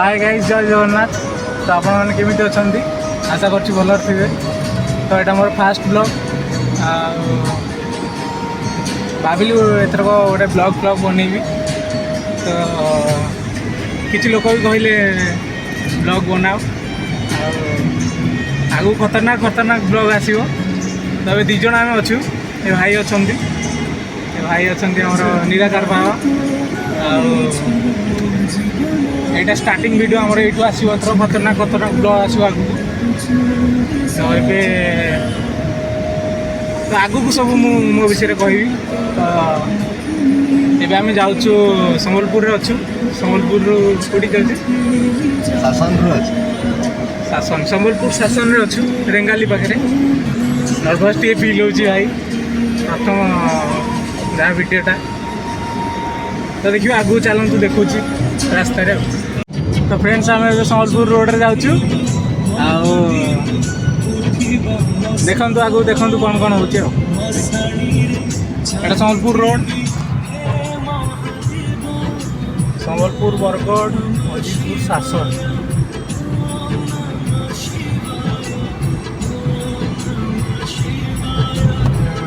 Hi guys, जय जगन्नाथ। तो आप केमी अच्छा आशा कर भल थे। तो यहाँ मोर फास्ट ब्लॉग भाविली एथरक गोटे ब्लॉग बनैबी। तो किसी लोक भी कहले ब्लॉग बनाओ आगु खतरनाक ब्लॉग आसो। तो अभी दिज आम अच्छू ये भाई अच्छा निराकार बाबा यहाँ स्टार्टिंग वीडियो आमर ये आसो खतरनाक ब्लॉग आसो आगू। तो ये तो आगू को सब मो विषय कहि। तो ये आम जाऊँ संबलपुर अच्छु। संबलपुर कौटी जाऊँ शासन संबलपुर शासन रे अच्छु रेंगाली पाखे। नर्भस टे फिल हो भाई प्रथम जहाँ वीडियोटा। तो देखिए आगू चलतु देखु रास्ता। तो फ्रेंड्स आम संबलपुर रोड रे जाऊँ। देखु आगू देखु कौन कौन हो संबलपुर रोड, संबलपुर बरगढ़ मजीपुर शासन।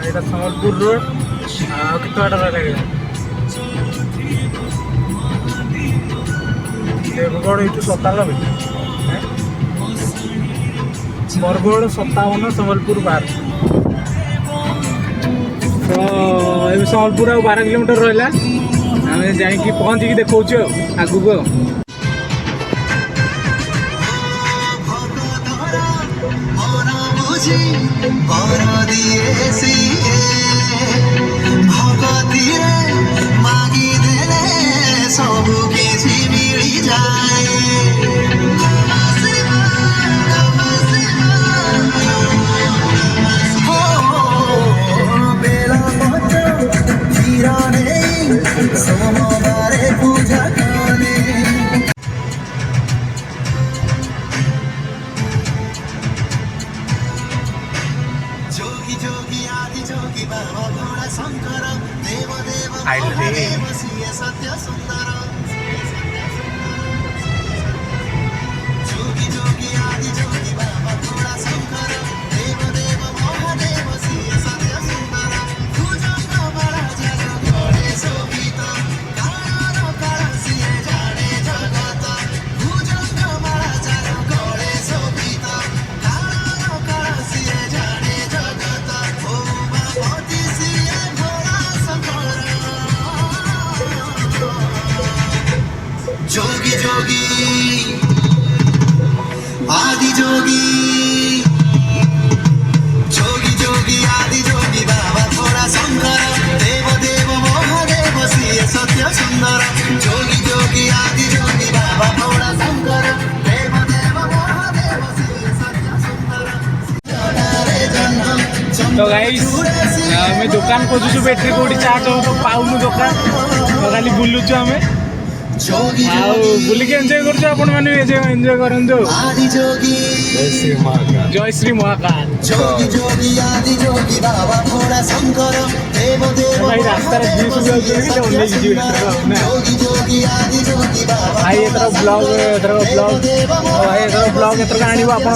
यहाँ संबलपुर रोड कितना बाटा लगे देवगढ़ ये 97 बरगढ़ 57 संबलपुर 12। तो ये संबलपुर आ 12 किलोमीटर रहा आम जा पहुँची देखा आगू को। आदि जोगी जोगी जोगी आदि जोगी बाबा थोड़ा शंकर देव देव महादेव सिए सत्य सुंदर। जोगी जोगी आदि जोगी बाबा थोड़ा शंकर देव देव महादेव सिए सत्य सुंदर। तो गाइस आम दुकान खोजुचु बैटरी कौटी चार्ज हो तो पाऊनु दुकान। तो खाली बुलुचु आम बुलिक एंजॉय कर एंजॉय कर। जय श्री महाकाल। भाई रास्तार भाई एथर ब्लॉग भाई एथर ब्लॉग एथर आनबो आपण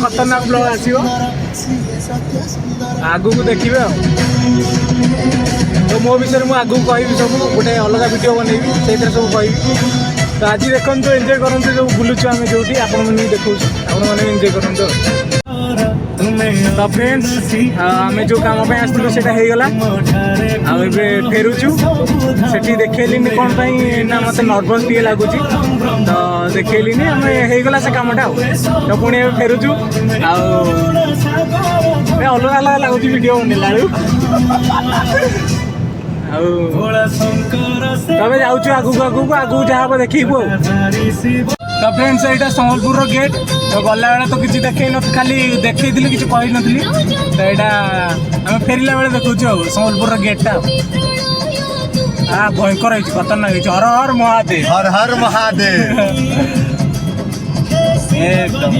खतरनाक ब्लॉग आसो आगू को देखिए। तो मो विषय मुझे आगू कहि सब गोटे अलग वीडियो बनैबी से सब कहि। तो आज देखो एंजॉय करूँ जो बुलुचु आम जो आपने देखो आपने एंजॉय करूँ। तो फ्रेंड्स आम जो कम आसलु से फेरुचु से देखली कौन ना मत नर्भस टे लगुच। तो देखली आम होगला से कमटा। तो पुणी फेरुचु अलग अलग लगुच वीडियो बनला तबे जाऊँ आगू जहाँ हम देखू। तो फ्रेंड्स यहाँ संबलपुर गेट। तो गला बेला तो किसी देखे खाली देखी किसी कही नी। तो यहाँ आम फेरला बेले देखु संबलपुर गेटा भयंकर है खतरनाक है। हर हर महादेव हर हर महादेव एकदम।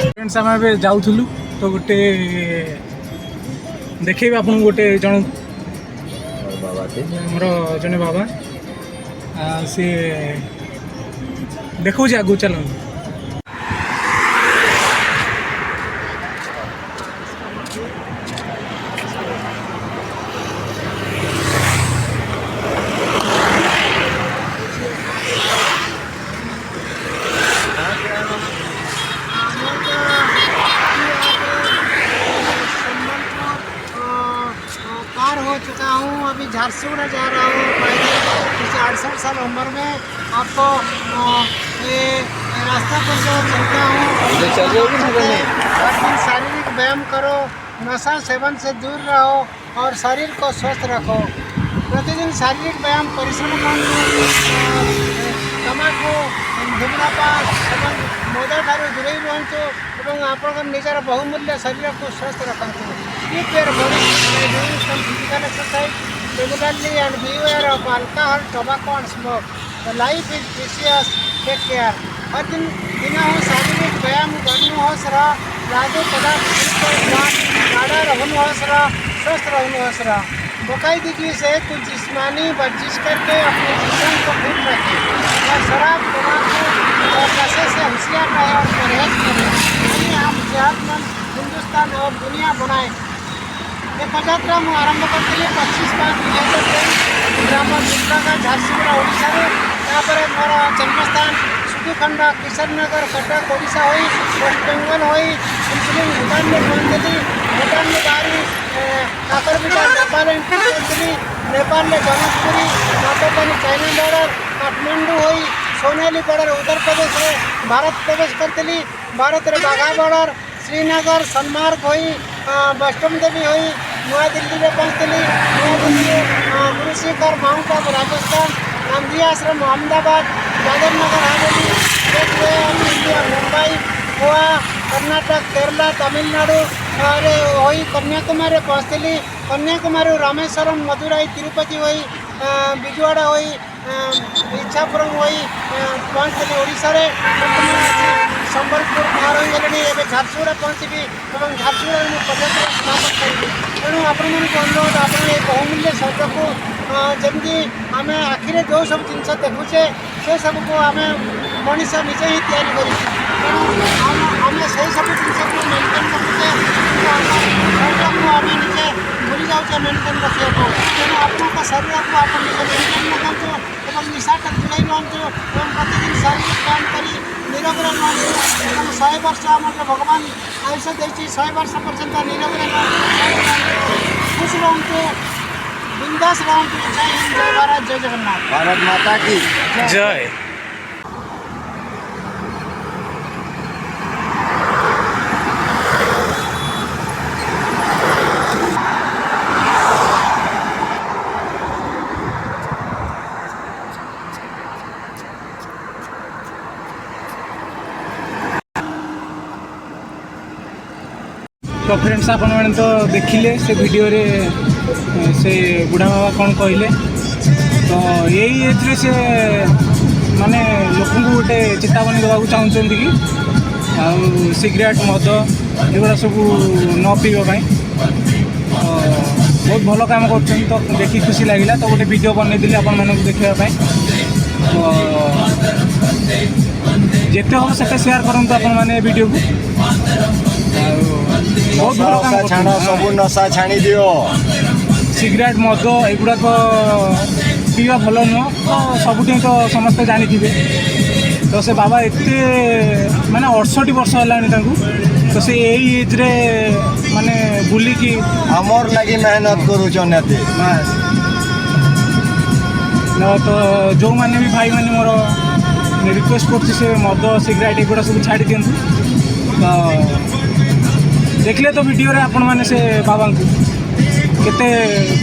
फ्रेंड्स आम जाऊँ तो गोटे देखिए आपको गोटे जन बाबा थे आमर जने बाबा सी देखो आगू चलो पार हो चुका हूँ। अभी झारसूगुड़ा जा रहा हूँ पैदल। मुझे 68 साल उम्र में आपको ये रास्ता पर जो चलता हूँ हर दिन शारीरिक व्यायाम करो, नशा सेवन से दूर रहो और शरीर को स्वस्थ रखो। प्रतिदिन शारीरिक व्यायाम परिश्रम तमाकू धूम्रपान एवं मद ठार दूरे रुहतु और आप निजर बहुमूल्य शरीर को स्वस्थ रखु। Keep your body by doing some physical exercise regularly and beware of alcohol, tobacco and smoke. The life is precious. Take care. हर दिन बिना हो शारीरिक व्यायाम गर्नुहोस् र लागू पदार्थ गाढ़ा रहनुहोस् र स्वस्थ रहनुहोस् र बाकायदगी से कुछ जिस्मानी वर्जिश करके अपने जिस्म को फिट रखें और शराब तम्बाकू और नशे से होशियार रहे और परहेज करें। यानी आप सेहतमंद हिंदुस्तान और दुनिया बनाएं। ये पदयात्रा ମୁଁ ଆରମ୍ଭ କରିଥିଲି 25/5/2023 ଗ୍ରାମ ଚିତ୍ରକା ଝାରସୁଗୁଡ଼ା ଓଡ଼ିଶାରେ। ତାପରେ ମୋର ଜନ୍ମସ୍ଥାନ ସୁଦୁଖଣ୍ଡ କିଶୋରନଗର କଟକ ଓଡ଼ିଶା ହୋଇ ୱେଷ୍ଟବେଙ୍ଗଲ ହୋଇ ଇନସୁଲିନ୍ ଭୁଟାନରେ ପହଞ୍ଚିଲି। ଭୁଟାନରୁ ବାହାରି କାକରବିଟା ନେପାଳ ଏଣ୍ଟ୍ରି କରିଥିଲି। ନେପାଳରେ ଜନକପୁରୀ ନାଟୋପାନି ଚାଇନା ବର୍ଡର କାଠମାଣ୍ଡୁ ହୋଇ सोनेली बॉर्डर उत्तर प्रदेश में भारत प्रवेश करती। भारत रे बाघा बॉर्डर श्रीनगर सनमार्ग हुई वैष्णो देवी हुई नया दिल्ली में पहुँचली। नया दिल्ली गुरुशिखर माउंट आबू राजस्थान गांधी आश्रम Ahmedabad Dadar Nagar Haveli gateway of India Mumbai Goa Karnataka Kerala Tamil Nadu हुई कन्याकुमारी पहुँचली। कन्याकुमारी रामेश्वरम मदुराई तिरुपति हुई विजयवाड़ा हुई इच्छापुरम हुई पहुँचली। ओडिशा संबलपुर बाहर हो गले एवं झारसुगुड़ा पहुँचबी और झारसुगुड़ा में पदयात्रा समाप्त करी। तेणु आपण अनुरोध आप बहुमूल्य शब्द को जमी आम आखिरे जो सब जिन देखुचे से सबको आम मनीष निजे ही तैयारी करें। आम से सब जिन मेन्टेन रखुचे शरीर को आम निजे भूली जाऊे मेन्टेन रखा। तेणु आपंक शरीर को आप मेन्टेन रखु और निशाटा दूरे रुहतु और प्रतिदिन शारीरिक व्यायाम करी निरोग रुहतु। 100 वर्ष आम भगवान आयुष देती 100 वर्ष पर्यंत निरोग खुश रुहतु बिंदास रुहतु। जय हिंद जय भारत जय जगन्नाथ। भारत माता की जय। तो फ्रेंड्स आप तो देखिले से वीडियो रे से बुढ़ा बाबा कौन कहले। तो यही एज्रे से माने लोक गोटे चेतावनी देवा चाहते कि सिगरेट मद एगुड़ा सब न पीवाई। तो बहुत भल काम कर तो देखी खुशी लगे। तो गोटे वीडियो बनईली आपण मानक देखापी। तो जिते हम से शेयर करूँ आपण मैंने वीडियो को। बहुत भल काम छाण सब नशा छाणी दियो। सिगरेट मद एगुड़ाक पीवा भल नुह। तो सबुठ तो समस्ते जानी थे। तो से बाबा एते माने 68 वर्ष है। तो से यही एज्रे माने बुलिकी आमर लगी मेहनत करुचन। तो जो मैंने भी भाई मैंने मोर रिक्वेस्ट कर मद सिगरेट एगुड़ा सब छाड़ी दिंतु। तो देखले तो वीडियो रे आपण माने से बाबा को केते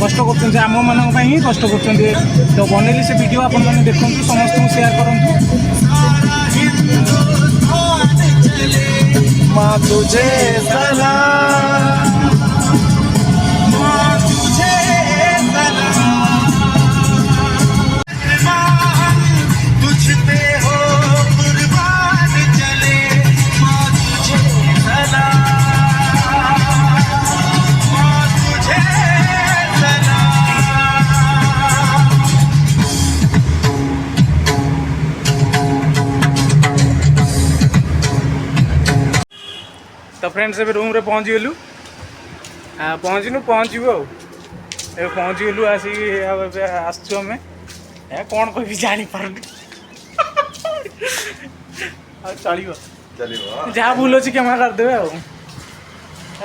कष्ट करछन। आम मान ही कष्ट करछन। तो बनैली से वीडियो आपण माने देखु समस्त को शेयर करंतु। माँ तुझे सलाम, माँ तुझे सलाम, तुझ पे हो कुर्बान चले। माँ तुझे सलाम, माँ तुझे तो फ्रेंड्स ए रूम रे पहुँचीगलु पहुँचनु पहुँचू ए पहुँचीगलु आसिक आसचु आम कौन कह जापारे चलो जहाँ भूल अच्छी क्षमा करदे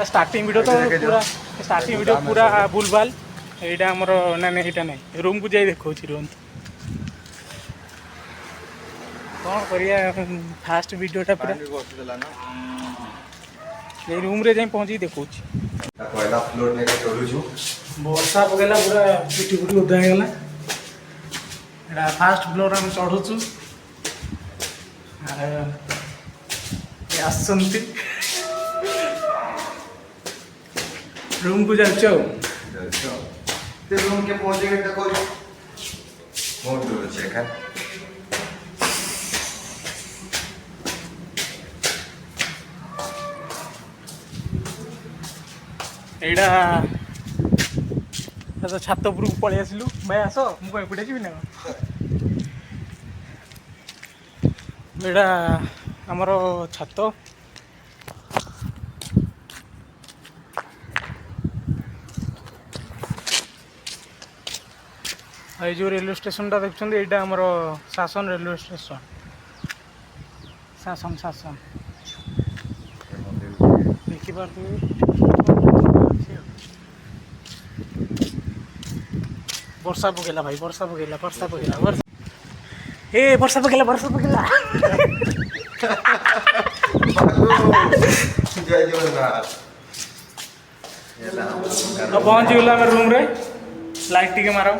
स्टार्टिंग वीडियो तो पूरा स्टार्टिंग वीडियो पूरा भूल भाल यहाँ आमर ना यहाँ ना रूम को जाई देखा रुहतु कौन कर फास्ट वीडियोटा पूरा ये रूम रे जाई पहुँची देखा वर्षा पकेला पूरा पिटी पिटी उदा होगा एटा फास्ट फ्लोर आम चढ़ुचु आसती रूम को जाऊँ रूम के पहुंचे बहुत दूर अच्छे एटा तो छात उपरକୁ पळेଇ ଆସିଲୁ ଭାଇ ଆସ ମୁଁ କଣ ଏପଟେ ଯିବି ନା ଏଟା ଆମର ଛାତ ये जो रेलवे स्टेशन टा देखते यहाँ आमर शासन रेलवे स्टेशन शासन शासन देखिपे वर्षा पकेला भाई वर्षा पकेला वर्षा पकेला वर्षा ए वर्षा पकेला वर्षा पकेला जय जगन्नाथ तो पहुँची गला आम रूम रे लाइट टिके मारो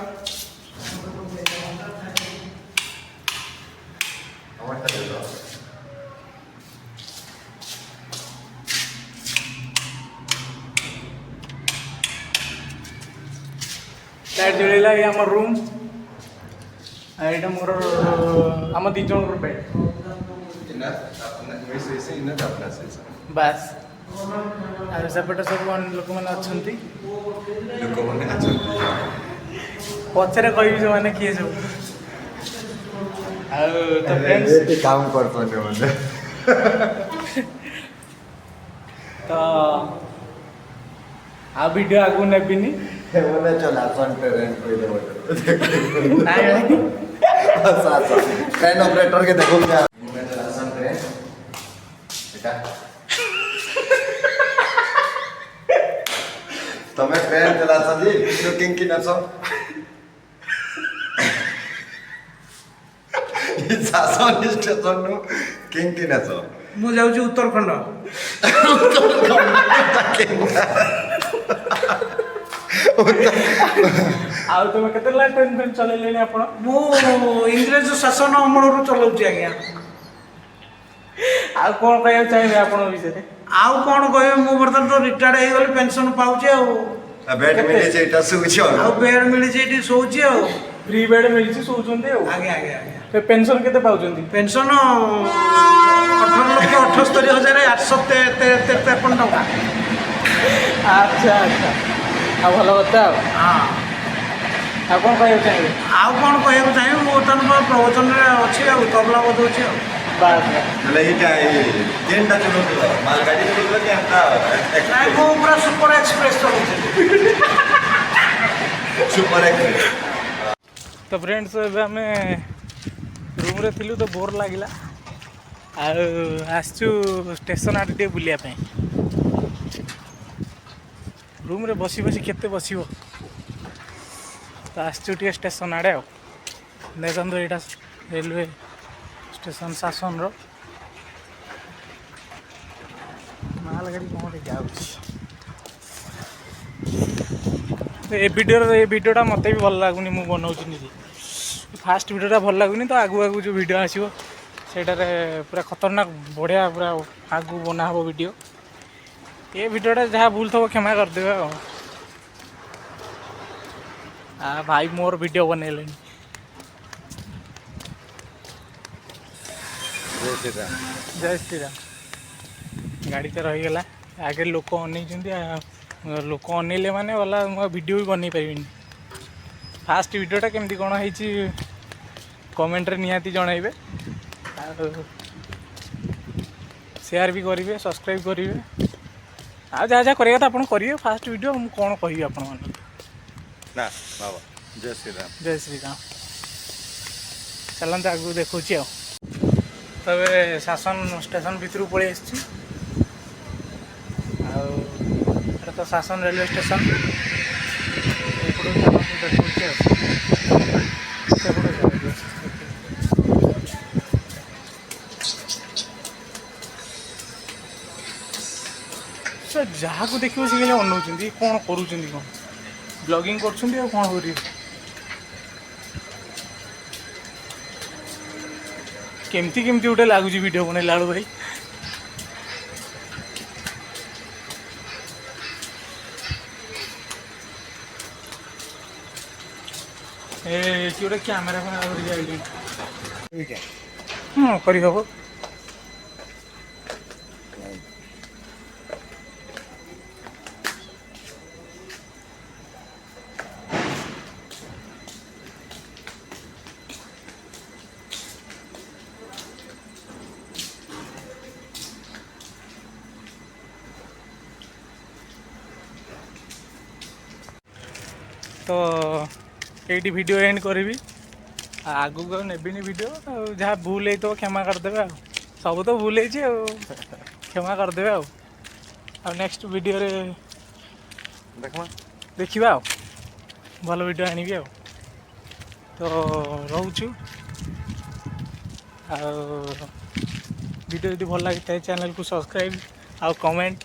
लाइट जलिला ये आम रूम यहाँ मोर आम दी जन बेड बास सेपटे सब लोक मैंने अच्छा पचरे कह जो मैंने किए सब तो फ्रेंड्स काम कर तो आ वीडियो आगु नेबिनी बोले चला सन ट्रेन पहले नहीं ट्रेन ऑपरेटर के देखो क्या सन ट्रेन बेटा तुम्हें ट्रेन चला जी तो किंग की नसो शासन स्टेशन नु किंग की नसो मु जाऊँ उत्तराखंड आउ तुम केते लाइन ट्रेन ट्रेन चलेलेनी आपण मु इंग्रेज शासन अमल चलाऊँ आज्ञा आ कौन कह चाहिए आपण विषय आउ कौन कह मु बर्तमान तो रिटायर्ड हो पेंशन पाऊँ बेड मिले सेटा सुछि आउ बेड मिली शोची फ्री बेड मिली सोचुंते आज्ञा आज्ञा आज्ञा तो पेंशन केते पाउचंती पेंशन 18,78,853 टका अच्छा अच्छा आ भल कथा हाँ आ कौन कह चाहिए आउ कौन कहूँ चाहिए मु बर्तमान प्रवचन अच्छी तबला बजाऊँच बास એટલે ઈટા કેનટા ચલો માલગાડી ચલો કે આતા ନାଇଁ ମୁଁ ପୁରା ସୁପର ଏକ୍ସପ୍ରେସ୍ ଚଲାଉଛି सुपर एक्सप्रेस तो फ्रेंड्स ଏବେ ଆମେ ରୁମ୍ରେ ଥିଲୁ ତ ବୋର୍ ଲାଗିଲା ଆଉ ଆସିଛୁ ଷ୍ଟେସନ ଆଡ଼େ ଟିକେ ବୁଲିବା ପାଇଁ ରୁମ୍ରେ ବସି ବସି କେତେ ବସିବ ତ ଆସିଛୁ ଟିକେ ଷ୍ଟେସନ ଆଡ଼େ ଆଉ ଦେଖନ୍ତୁ ଏଇଟା ରେଲୱେ ଷ୍ଟେସନ ଶାସନର ମାଲଗାଡ଼ି କ'ଣ ଯାଉଛି ए वीडियोटा मत भी भल लगुनि मु बनाऊँ निजे फास्ट वीडियोटा भल लगुनि तो आगु आगु जो वीडियो आसो सेटारे पूरा खतरनाक बढ़िया पूरा आगु बना हम वीडियो ये वीडियोटा जहाँ भूल थो क्षमा करदे भाई मोर वीडियो बनैले जय श्री राम गाड़ी तो रहीगला आगे लोक अन लोक अनैले माने वाला वीडियो भी बन पारिनी फास्ट वीडियोटा केमती कौन है कमेंट रे निहाती जनइबे शेयर भी करेंगे सब्सक्राइब करेंगे ଆଉ ଯାହା ଯାହା କରିବା କଥା ଆପଣ କରିବେ ଫାଷ୍ଟ ଭିଡ଼ିଓ ମୁଁ କ'ଣ କହିବି ଆପଣମାନଙ୍କୁ। ନା ବାବା ଜୟ ଶ୍ରୀରାମ। ଜୟ ଶ୍ରୀରାମ। ଚାଲନ୍ତୁ ଆଗକୁ ଦେଖାଉଛି ଆଉ। ତ ଏବେ ଶାସନ ଷ୍ଟେସନ ଭିତରକୁ ପଳେଇ ଆସିଛି। ଆଉ ଏଇଟା ତ ଶାସନ ରେଲୱେ ଷ୍ଟେସନ। ଏପଟକୁ ଚାଲନ୍ତୁ ଦେଖାଉଛି ଆଉ। ସେପଟକୁ ଯାଉଛି। ସେ ଯାହାକୁ ଦେଖିବ ସେ ଖାଲି ଅନଉଛନ୍ତି କ'ଣ କରୁଛନ୍ତି, କ'ଣ ବ୍ଲଗିଂ କରୁଛନ୍ତି ଆଉ କ'ଣ କରିବେ। କେମିତି ଗୋଟେ ଲାଗୁଛି ଭିଡ଼ିଓ ବନେଇଲା ବେଳୁ ଭାଇ। କି ଗୋଟେ କ୍ୟାମେରା ଧରିକି ଆଇଲି। ହଁ କରିହେବ। ତ এইটি ভিডিও এন্ড করবি। আগুক নেবিনি ভিডিও যা ভুল হইতো ক্ষমা করদেবে। ସବୁ ତ ଭୁଲ ହେଇଛି ଆଉ କ୍ଷମା କରିଦେବେ ଆଉ ନେକ୍ସଟ ଭିଡ଼ିଓରେ ଦେଖିବା ଆଉ ଭଲ ଭିଡ଼ିଓ ଆଣିବି ଆଉ। ତ ରହୁଛୁ। ଆଉ ଭିଡ଼ିଓ ଯଦି ଭଲ ଲାଗିଥାଏ ଚ୍ୟାନେଲକୁ ସବସ୍କ୍ରାଇବ୍ ଆଉ କମେଣ୍ଟ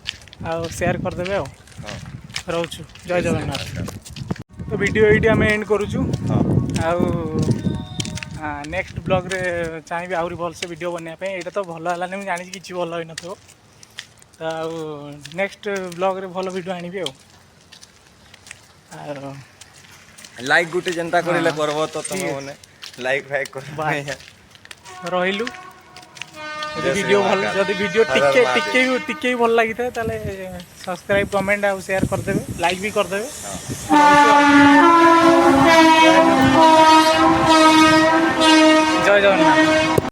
ଆଉ ସେୟାର କରିଦେବେ ଆଉ। ରହୁଛୁ। ଜୟ ଜଗନ୍ନାଥ। ତ ଭିଡ଼ିଓ ଏଇଠି ଆମେ ଏଣ୍ଡ କରୁଛୁ। ଆଉ ନେକ୍ସଟ ବ୍ଲଗ୍ରେ ଚାହିଁବି ଆହୁରି ଭଲସେ ଭିଡ଼ିଓ ବନେଇବା ପାଇଁ। ଏଇଟା ତ ଭଲ ହେଲାନି ମୁଁ ଜାଣିଛି କିଛି ଭଲ ହେଇନଥିବ। ତ ଆଉ ନେକ୍ସଟ ବ୍ଲଗ୍ରେ ଭଲ ଭିଡ଼ିଓ ଆଣିବି ଆଉ। ଲାଇକ୍ ଗୋଟେ ଯେନ୍ତା କରିଲେ କରବ ତ ତମେ ମାନେ ଲାଇକ୍ ଫାଇକ୍ କର। ରହିଲୁ। ଯଦି ଭିଡ଼ିଓ ଟିକେ ବି ଭଲ ଲାଗିଥାଏ ତାହେଲେ ସବସ୍କ୍ରାଇବ୍ କମେଣ୍ଟ ଆଉ ସେୟାର କରିଦେବେ, ଲାଇକ୍ ବି କରିଦେବେ। ଜୟ ଜଗନ୍ନାଥ।